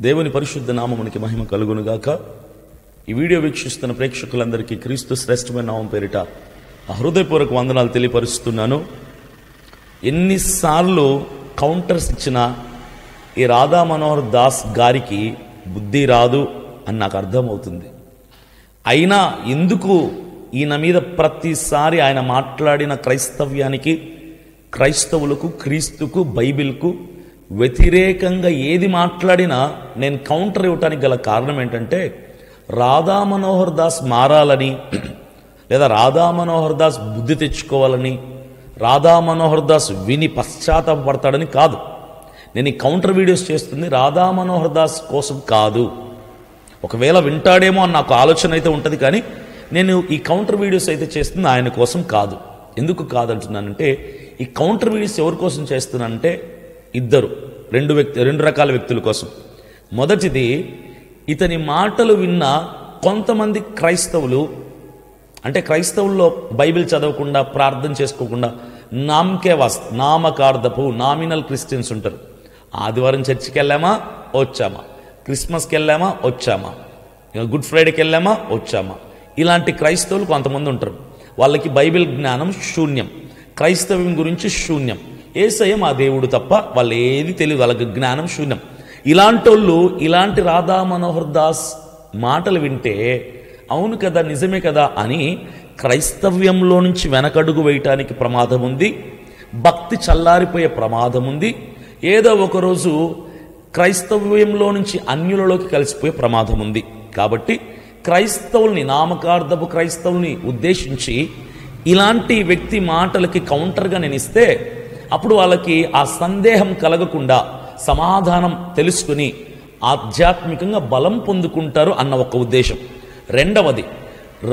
దేవుని పరిశుద్ధ నామమునికి మహిమ కలుగునుగాక. ఈ వీడియో వీక్షిస్తున్న ప్రేక్షకులందరికీ క్రీస్తు శ్రేష్టమైన నామం పేరిట హృదయపూర్వక వందనాలు తెలియపరుస్తున్నాను. ఎన్నిసార్లు కౌంటర్స్ ఇచ్చినా ఈ రాధా మనోహర్ దాస్ గారికి బుద్ధి రాదు అని నాకు అర్థమవుతుంది. అయినా ఎందుకు ఈయన మీద ప్రతిసారి ఆయన మాట్లాడిన క్రైస్తవ్యానికి, క్రైస్తవులకు, క్రీస్తుకు, బైబిల్కు వ్యతిరేకంగా ఏది మాట్లాడినా నేను కౌంటర్ ఇవ్వటానికి గల కారణం ఏంటంటే, రాధా మనోహర్ దాస్ మారాలని, లేదా రాధా మనోహర్ దాస్ బుద్ధి తెచ్చుకోవాలని, రాధా మనోహర్ దాస్ విని పశ్చాత్తాపడతాడని కాదు. నేను ఈ కౌంటర్ వీడియోస్ చేస్తుంది రాధా మనోహర్ దాస్ కోసం కాదు. ఒకవేళ వింటాడేమో అని నాకు ఆలోచన అయితే ఉంటుంది, కానీ నేను ఈ కౌంటర్ వీడియోస్ అయితే చేస్తుంది ఆయన కోసం కాదు. ఎందుకు కాదంటున్నానంటే, ఈ కౌంటర్ వీడియోస్ ఎవరి కోసం చేస్తున్నానంటే రెండు రకాల వ్యక్తుల కోసం. మొదటిది, ఇతని మాటలు విన్న కొంతమంది క్రైస్తవులు, అంటే క్రైస్తవుల్లో బైబిల్ చదవకుండా, ప్రార్థన చేసుకోకుండా, నామకార్థపు నామినల్ క్రిస్టియన్స్ ఉంటారు. ఆదివారం చర్చికి వెళ్ళామా, వచ్చామా, క్రిస్మస్కి వెళ్ళామా, వచ్చామా, గుడ్ ఫ్రైడేకి వెళ్ళామా, వచ్చామా, ఇలాంటి క్రైస్తవులు కొంతమంది ఉంటారు. వాళ్ళకి బైబిల్ జ్ఞానం శూన్యం, క్రైస్తవ్యం గురించి శూన్యం, యేసయ్య మా దేవుడు తప్ప వాళ్ళు ఏది తెలియదు, వాళ్ళకి జ్ఞానం శూన్యం. ఇలాంటి వాళ్ళు ఇలాంటి రాధా మనోహర్ దాస్ మాటలు వింటే అవును కదా, నిజమే కదా అని క్రైస్తవ్యంలో నుంచి వెనకడుగు వేయటానికి ప్రమాదం ఉంది, భక్తి చల్లారిపోయే ప్రమాదం ఉంది, ఏదో ఒకరోజు క్రైస్తవ్యంలో నుంచి అన్యులలోకి కలిసిపోయే ప్రమాదం ఉంది. కాబట్టి క్రైస్తవుల్ని, నామకార్థపు క్రైస్తవుల్ని ఉద్దేశించి ఇలాంటి వ్యక్తి మాటలకి కౌంటర్గా నేను ఇస్తే అప్పుడు వాళ్ళకి ఆ సందేహం కలగకుండా సమాధానం తెలుసుకుని ఆధ్యాత్మికంగా బలం పొందుకుంటారు అన్న ఒక ఉద్దేశం. రెండవది,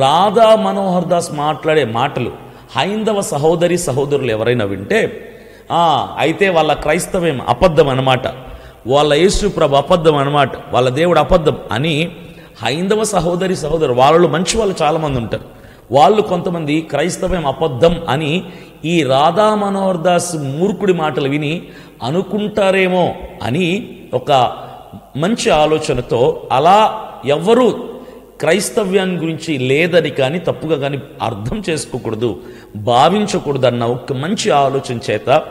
రాధా మనోహర్ దాస్ మాట్లాడే మాటలు హైందవ సహోదరులు ఎవరైనా వింటే అయితే వాళ్ళ క్రైస్తవ్యం అబద్ధం అన్నమాట, వాళ్ళ యేసు ప్రభు అబద్ధం అన్నమాట, వాళ్ళ దేవుడు అబద్ధం అని హైందవ సహోదరు వాళ్ళు మంచి వాళ్ళు చాలామంది ఉంటారు. వాళ్ళు కొంతమంది క్రైస్తవ్యం అబద్ధం అని ఈ రాధా మనోహర్ దాస్ మూర్ఖుడి మాటలు విని అనుకుంటారేమో అని ఒక మంచి ఆలోచనతో, అలా ఎవరు క్రైస్తవ్యాన్ని గురించి లేదని కానీ తప్పుగా కానీ అర్థం చేసుకోకూడదు, భావించకూడదు అన్న ఒక మంచి ఆలోచన చేత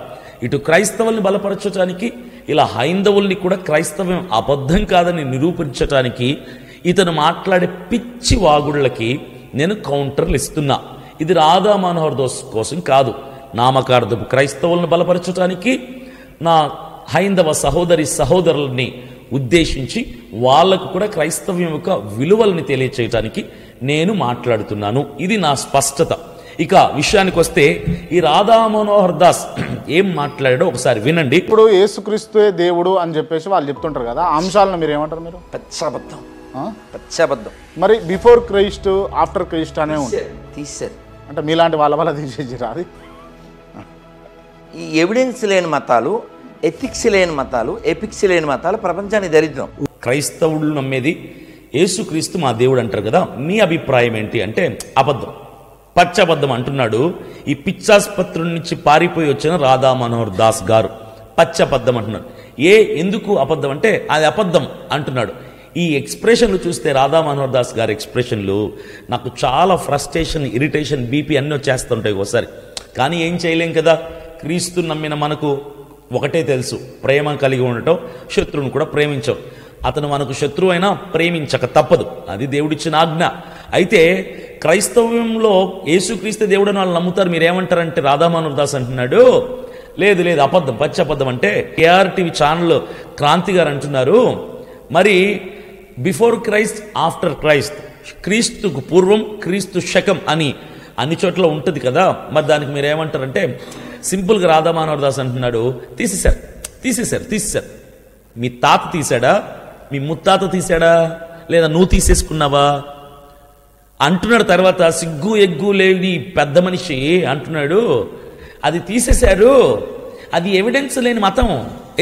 ఇటు క్రైస్తవుల్ని బలపరచడానికి, ఇలా హైందవుల్ని కూడా క్రైస్తవ్యం అబద్ధం కాదని నిరూపించటానికి ఇతను మాట్లాడే పిచ్చి వాగుళ్ళకి నేను కౌంటర్లు ఇస్తున్నా. ఇది రాధా మనోహర్ దాస్ కోసం కాదు, నామకార్థపు క్రైస్తవులను బలపరచడానికి, నా హైందవ సహోదరులని ఉద్దేశించి వాళ్లకు కూడా క్రైస్తవ్యం యొక్క విలువల్ని తెలియచేయటానికి నేను మాట్లాడుతున్నాను. ఇది నా స్పష్టత. ఇక విషయానికి వస్తే, ఈ రాధా మనోహర్ దాస్ ఏం మాట్లాడాడో ఒకసారి వినండి. ఇప్పుడు యేసుక్రీస్తువే దేవుడు అని చెప్పేసి వాళ్ళు చెప్తుంటారు కదా, అంశాలను మీరు ఏమంటారు? మీరు పచ్చబద్ధం. మరి బిఫోర్ క్రైస్ట్, ఆఫ్టర్ క్రైస్ట్ అనే ఉంటుంది, తీశారు. అంటే మీలాంటి వాళ్ళ వల్ల తీసేసిరా? అది ఈ ఎవిడెన్స్ లేని మతాలు, ఎథిక్స్ లేని మతాలు, ఎపిక్స్ లేని మతాలు ప్రపంచాన్ని దరిద్రం. క్రైస్తవులు నమ్మేది యేసుక్రీస్తు మా దేవుడు అంటారు కదా, మీ అభిప్రాయం ఏంటి అంటే అబద్ధం, పచ్చబద్ధం అంటున్నాడు. ఈ పిచ్చాసుపత్రి నుంచి పారిపోయి వచ్చిన రాధా మనోహర్ దాస్ గారు పచ్చబద్ధం అంటున్నాడు. ఎందుకు అబద్ధం అంటే అది అబద్ధం అంటున్నాడు. ఈ ఎక్స్ప్రెషన్లు చూస్తే రాధా మనోహర్ దాస్ గారి ఎక్స్ప్రెషన్లు నాకు చాలా ఫ్రస్ట్రేషన్, ఇరిటేషన్, బీపీ అన్నీ వచ్చేస్తుంటాయి ఒకసారి. కానీ ఏం చేయలేం కదా, క్రీస్తు నమ్మిన మనకు ఒకటే తెలుసు, ప్రేమ కలిగి ఉండటం, శత్రువును కూడా ప్రేమించవు. అతను మనకు శత్రువు అయినా ప్రేమించక తప్పదు, అది దేవుడిచ్చిన ఆజ్ఞ. అయితే క్రైస్తవ్యంలో యేసుక్రీస్తు దేవుడు అని వాళ్ళు నమ్ముతారు. మీరేమంటారంటే రాధా మనోహర్ దాస్ అంటున్నాడు లేదు అబద్ధం, పచ్చబద్ధం అంటే KRTV ఛానల్ క్రాంతి గారు అంటున్నారు, మరి బిఫోర్ క్రైస్ట్, ఆఫ్టర్ క్రైస్ట్, క్రీస్తుకు పూర్వం, క్రీస్తు శకం అని అన్ని చోట్ల ఉంటుంది కదా, మరి దానికి మీరు ఏమంటారంటే సింపుల్గా రాధా మనోహర్ దాస్ అంటున్నాడు, తీసేశారు. మీ తాత తీశాడా, మీ ముత్తాత తీశాడా, లేదా నువ్వు తీసేసుకున్నావా అంటున్నాడు. తర్వాత సిగ్గు ఎగ్గు లేని పెద్ద మనిషి అంటున్నాడు అది తీసేశారు, అది ఎవిడెన్స్ లేని మతం,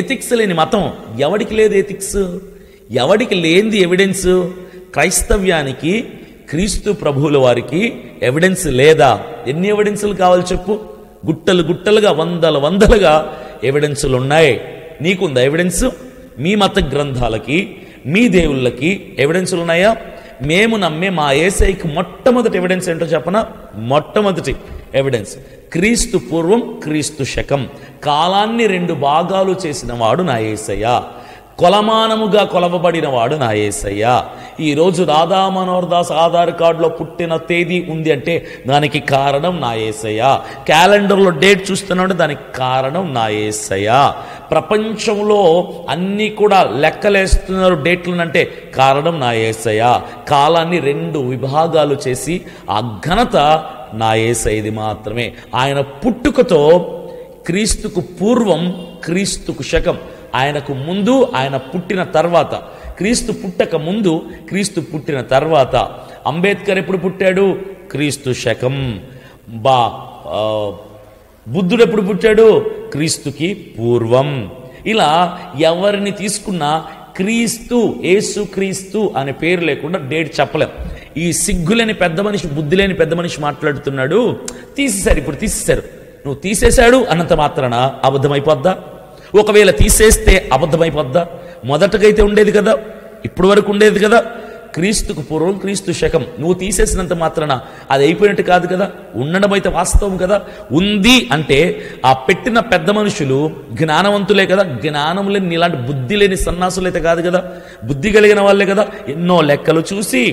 ఎథిక్స్ లేని మతం. ఎవడికి లేదు ఎథిక్స్, ఎవడికి లేనిది ఎవిడెన్స్? క్రైస్తవ్యానికి, క్రీస్తు ప్రభువుల వారికి ఎవిడెన్స్ లేదా? ఎన్ని ఎవిడెన్సులు కావాలి చెప్పు? గుట్టలుగా, వందలుగా ఎవిడెన్సులు ఉన్నాయి. నీకుందా ఎవిడెన్స్? మీ మత గ్రంథాలకి, మీ దేవుళ్ళకి ఎవిడెన్సులు ఉన్నాయా? మేము నమ్మే మా యేసయ్యకి మొట్టమొదటి ఎవిడెన్స్ ఏంటో చెప్పనా? మొట్టమొదటి ఎవిడెన్స్ క్రీస్తు పూర్వం క్రీస్తు శకం, కాలాన్ని 2 భాగాలు చేసిన వాడు నా యేసయ్య, కొలమానముగా కొలవబడిన వాడు నా యేసయ్య. ఈరోజు రాధా మనోహర్ దాస్ ఆధార్ కార్డులో పుట్టిన తేదీ ఉంది అంటే దానికి కారణం నా యేసయ్య. క్యాలెండర్లో డేట్ చూస్తున్నాడు, దానికి కారణం నా యేసయ్య. ప్రపంచంలో అన్నీ కూడా లెక్కలేస్తున్నారు డేట్లనంటే కారణం నా యేసయ్య. కాలాన్ని 2 విభాగాలు చేసి ఆ ఘనత నా యేసయ్యది మాత్రమే. ఆయన పుట్టుకతో క్రీస్తుకు పూర్వం క్రీస్తుకు శకం, ఆయనకు ముందు, ఆయన పుట్టిన తర్వాత, క్రీస్తు పుట్టక ముందు, క్రీస్తు పుట్టిన తర్వాత. అంబేద్కర్ ఎప్పుడు పుట్టాడు? క్రీస్తు శకం. బుద్ధుడు ఎప్పుడు పుట్టాడు? క్రీస్తుకి పూర్వం. ఇలా ఎవరిని తీసుకున్నా క్రీస్తు, యేసు క్రీస్తు అనే పేరు లేకుండా డేట్ చెప్పలేం. ఈ సిగ్గులేని పెద్ద మనిషి, బుద్ధి లేని పెద్ద మనిషి మాట్లాడుతున్నాడు, తీసేశారు, ఇప్పుడు తీసేశారు. నువ్వు తీసేశాడు అన్నంత మాత్రాన అబద్ధమైపోద్దా? ఒకవేళ తీసేస్తే అబద్ధమైపోద్దా? మొదటకైతే ఉండేది కదా, ఇప్పుడు వరకు ఉండేది కదా. క్రీస్తుకు పూర్వం క్రీస్తు శకం, నువ్వు తీసేసినంత మాత్రాన అది అయిపోయినట్టు కాదు కదా, ఉండడం అయితే వాస్తవం కదా. ఉంది అంటే ఆ పెట్టిన పెద్ద మనుషులు జ్ఞానవంతులే కదా, జ్ఞానం లేని ఇలాంటి బుద్ధి లేని సన్నాసులు అయితే కాదు కదా, బుద్ధి కలిగిన వాళ్ళే కదా. ఎన్నో లెక్కలు చూసి,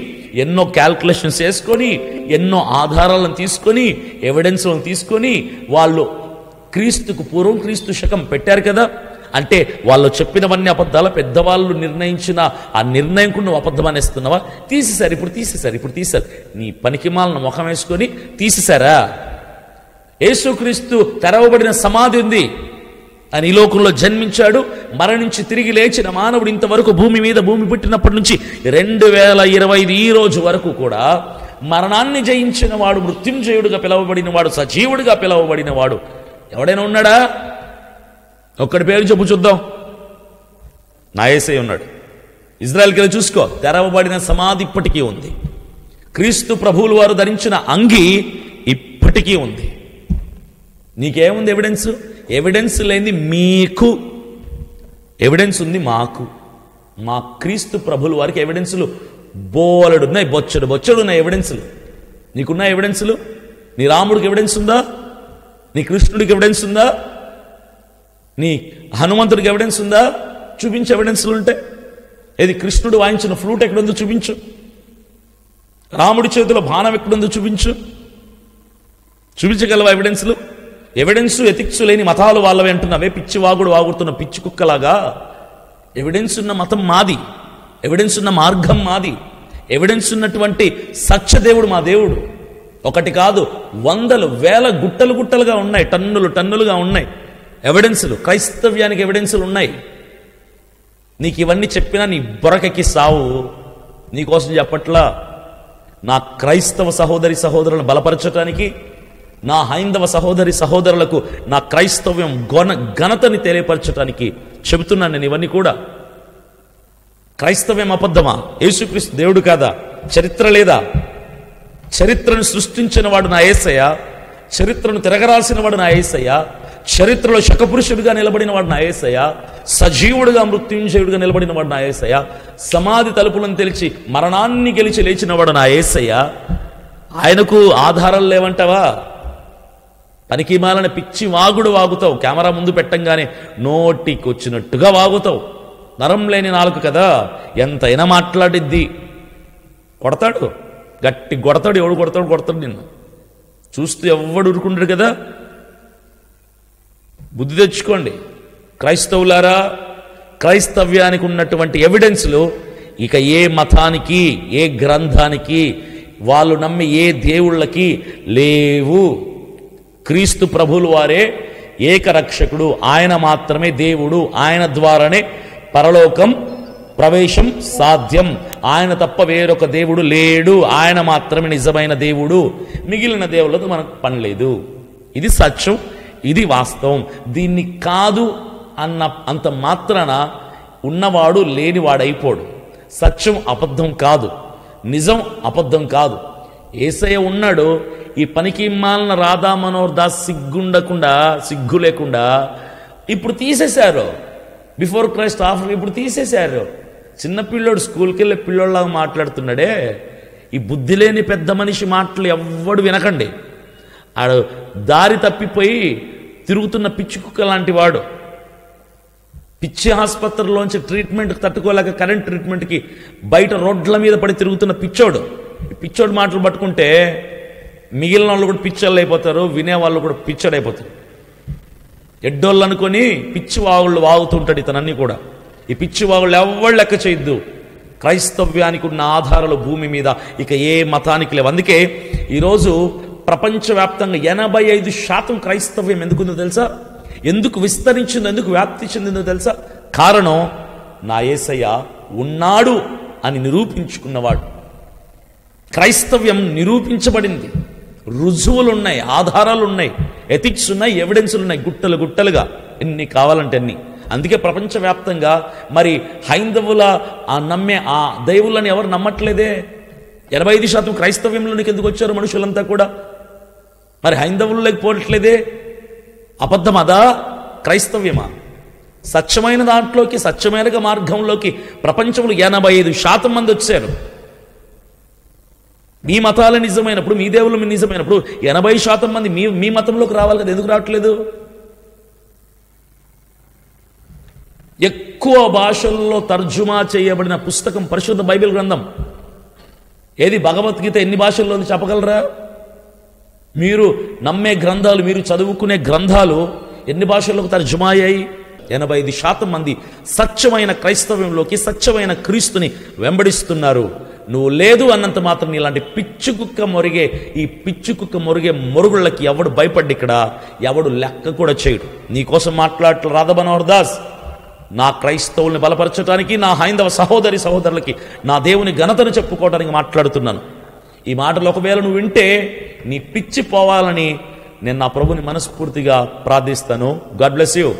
ఎన్నో క్యాల్కులేషన్స్ చేసుకొని, ఎన్నో ఆధారాలను తీసుకొని, ఎవిడెన్స్లను తీసుకొని వాళ్ళు క్రీస్తుకు పూర్వం క్రీస్తు శకం పెట్టారు కదా. అంటే వాళ్ళు చెప్పినవన్నీ అబద్ధాల, పెద్దవాళ్ళు నిర్ణయించిన ఆ నిర్ణయంకు నువ్వు అబద్ధం అనేస్తున్నావా? తీసేశారు, ఇప్పుడు తీసేశారు, ఇప్పుడు తీశారు. నీ పనికిమాలను ముఖం వేసుకొని తీసేశారా? యేసుక్రీస్తు తెరవబడిన సమాధి ఉంది. ఆయన ఈ లోకంలో జన్మించాడు, మరణించి తిరిగి లేచిన మానవుడు ఇంతవరకు భూమి మీద, భూమి పుట్టినప్పటి నుంచి 2025 ఈ రోజు వరకు కూడా మరణాన్ని జయించిన వాడు, మృత్యుంజయుడుగా పిలవబడిన వాడు, సజీవుడిగా పిలవబడిన వాడు ఎవడైనా ఉన్నాడా? ఒక్కడి పేరు చెప్పు చూద్దాం. నా యేసయ్య ఉన్నాడు. ఇజ్రాయెల్కి వెళ్ళి చూసుకో, తెరవబడిన సమాధి ఇప్పటికీ ఉంది. క్రీస్తు ప్రభువులు వారు ధరించిన అంగి ఇప్పటికీ ఉంది. నీకేముంది ఎవిడెన్స్? ఎవిడెన్స్ లేని మీకు ఎవిడెన్స్ ఉంది, మాకు. మా క్రీస్తు ప్రభువుల వారికి ఎవిడెన్సులు బోలెడున్నాయి, బొచ్చడు ఉన్నాయి ఎవిడెన్సులు. నీకున్న ఎవిడెన్సులు? నీ రాముడికి ఎవిడెన్స్ ఉందా? నీ కృష్ణుడికి ఎవిడెన్స్ ఉందా? నీ హనుమంతుడికి ఎవిడెన్స్ ఉందా? చూపించు ఎవిడెన్స్లు ఉంటే. ఏది కృష్ణుడు వాయించిన ఫ్లూట్ ఎక్కడుందో చూపించు, రాముడి చేతిలో బాణం ఎక్కడుందో చూపించు. చూపించగలవా ఎవిడెన్స్లు? ఎవిడెన్స్ ఎథిక్స్ లేని మతాలు వాళ్ళవి అంటున్నావే, పిచ్చి వాగుడు వాగుతున్న పిచ్చి కుక్కలాగా. ఎవిడెన్స్ ఉన్న మతం మాది, ఎవిడెన్స్ ఉన్న మార్గం మాది, ఎవిడెన్స్ ఉన్నటువంటి సత్యదేవుడు మా దేవుడు. ఒకటి కాదు, వందలు వేల గుట్టలు గుట్టలుగా ఉన్నాయి, టన్నులు టన్నులుగా ఉన్నాయి ఎవిడెన్సులు. క్రైస్తవ్యానికి ఎవిడెన్సులు ఉన్నాయి. నీకు ఇవన్నీ చెప్పినా నీ బొరకెక్కి సావు. నీకోసం చెప్పట్లా, నా క్రైస్తవ సహోదరి సహోదరులను బలపరచడానికి, నా హైందవ సహోదరి సహోదరులకు నా క్రైస్తవ్యం ఘనతని తెలియపరచడానికి చెబుతున్నాను నేను ఇవన్నీ కూడా. క్రైస్తవ్యం అబద్ధమా? యేసుక్రీస్తు దేవుడు కాదా? చరిత్ర లేదా? చరిత్రను సృష్టించిన వాడు నా యేసయ్య, చరిత్రను తిరగరాల్సిన వాడు నా యేసయ్య, చరిత్రలో శకపురుషుడిగా నిలబడిన వాడు నా యేసయ్య, సజీవుడుగా మృత్యుంజయుడుగా నిలబడిన వాడు నా యేసయ్య, సమాధి తలుపులను తెలిచి మరణాన్ని గెలిచి లేచిన వాడు నా యేసయ్య. ఆయనకు ఆధారాలు లేవంటావా? పనికి మాలిన పిచ్చి వాగుడు వాగుతావు. కెమెరా ముందు పెట్టంగానే నోటికి వచ్చినట్టుగా వాగుతావు. నరం లేని నాలుగు కదా, ఎంతైనా మాట్లాడిద్ది. కొడతాడు, గట్టి కొడతాడు. ఎవడు కొడతాడు నిన్ను చూస్తూ ఎవడు ఉరుకుంటాడు కదా. బుద్ధి తెచ్చుకోండి క్రైస్తవులారా. క్రైస్తవ్యానికి ఉన్నటువంటి ఎవిడెన్స్లు ఇక ఏ మతానికి, ఏ గ్రంథానికి, వాళ్ళు నమ్మే ఏ దేవుళ్ళకి లేవు. క్రీస్తు ప్రభువుల వారే ఏకరక్షకుడు, ఆయన మాత్రమే దేవుడు, ఆయన ద్వారానే పరలోకం ప్రవేశం సాధ్యం. ఆయన తప్ప వేరొక దేవుడు లేడు, ఆయన మాత్రమే నిజమైన దేవుడు. మిగిలిన దేవుళ్ళతో మనకు పని లేదు. ఇది సత్యం, ఇది వాస్తవం. దీన్ని కాదు అన్న అంత మాత్రాన ఉన్నవాడు లేనివాడైపోడు. సత్యం అబద్ధం కాదు, నిజం అబద్ధం కాదు. యేసయ్య ఉన్నాడు. ఈ పనికి మాలిన రాధా మనోహర్ దాస్ సిగ్గు లేకుండా ఇప్పుడు తీసేశారు. బిఫోర్ క్రైస్ట్ ఆఫ్టర్ ఇప్పుడు తీసేశారు. చిన్నపిల్లోడు స్కూల్కి వెళ్ళే పిల్లోళ్ళలాగా మాట్లాడుతున్నాడే. ఈ బుద్ధి లేని పెద్ద మనిషి మాటలు ఎవ్వడు వినకండి. ఆడు దారి తప్పిపోయి తిరుగుతున్న పిచ్చి కుక్క లాంటి వాడు. పిచ్చి ఆసుపత్రిలోంచి ట్రీట్మెంట్ తట్టుకోలేక కరెంట్ ట్రీట్మెంట్కి బయట రోడ్ల మీద పడి తిరుగుతున్న పిచ్చోడు. పిచ్చోడు మాటలు పట్టుకుంటే మిగిలిన వాళ్ళు కూడా పిచ్చోళ్ళు అయిపోతారు, వినేవాళ్ళు కూడా పిచ్చోడైపోతారు. ఎడ్డోళ్ళు అనుకొని పిచ్చి వాగుళ్ళు వాగుతుంటాడు ఇతనన్నీ కూడా. ఈ పిచ్చి వాగుళ్ళు ఎవరు లెక్క చేయొద్దు. క్రైస్తవ్యానికి ఉన్న ఆధారాలు భూమి మీద ఇక ఏ మతానికి లేవు. అందుకే ఈరోజు ప్రపంచవ్యాప్తంగా 85% క్రైస్తవ్యం ఎందుకుందో తెలుసా? ఎందుకు విస్తరించిందో, ఎందుకు వ్యాప్తి చెందిందో తెలుసా? కారణం నా యేసయ్య ఉన్నాడు అని నిరూపించుకున్నవాడు. క్రైస్తవ్యం నిరూపించబడింది. రుజువులు ఉన్నాయి, ఆధారాలు ఉన్నాయి, ఎథిక్స్ ఉన్నాయి, ఎవిడెన్సులు ఉన్నాయి, గుట్టలు గుట్టలుగా ఎన్ని కావాలంటే అన్ని. అందుకే ప్రపంచవ్యాప్తంగా మరి హైందవుల ఆ నమ్మే ఆ దైవులను ఎవరు నమ్మట్లేదే. 85% క్రైస్తవ్యంలోనికి ఎందుకు వచ్చారు మనుషులంతా కూడా? మరి హైందవుల్లోకి పోవట్లేదే. అబద్ధం అదా? క్రైస్తవ్యమా? సత్యమైన దాంట్లోకి, సత్యమైన మార్గంలోకి ప్రపంచంలో 85% మంది వచ్చారు. మీ మతాలు నిజమైనప్పుడు, మీ దేవుళ్ళు నిజమైనప్పుడు 80% మంది మీ మతంలోకి రావాలి కదా. ఎందుకు రావట్లేదు? ఎక్కువ భాషల్లో తర్జుమా చేయబడిన పుస్తకం పరిశుద్ధ బైబిల్ గ్రంథం. ఏది? భగవద్గీత ఎన్ని భాషల్లో ఉంది చెప్పగలరా? మీరు నమ్మే గ్రంథాలు, మీరు చదువుకునే గ్రంథాలు ఎన్ని భాషల్లోకి తర్జుమా అయ్యాయి? 85% మంది సత్యమైన క్రైస్తవ్యంలోకి, సత్యమైన క్రీస్తుని వెంబడిస్తున్నారు. నువ్వు లేదు అన్నంత మాత్రం ఇలాంటి పిచ్చి కుక్క మొరిగే, ఈ పిచ్చి కుక్క మొరిగే మొరుగుళ్ళకి ఎవడు భయపడ్డి ఇక్కడ ఎవడు లెక్క కూడా చేయడు. నీకోసం మాట్లాడట్ల రాధా మనోహర్ దాస్. నా క్రైస్తవుల్ని బలపరచడానికి, నా హైందవ సహోదరులకి నా దేవుని ఘనతను చెప్పుకోవడానికి మాట్లాడుతున్నాను. ఈ మాటలు ఒకవేళ నువ్వు వింటే నీ పిచ్చి పోవాలని నేను నా ప్రభుని మనస్ఫూర్తిగా ప్రార్థిస్తాను. God bless you.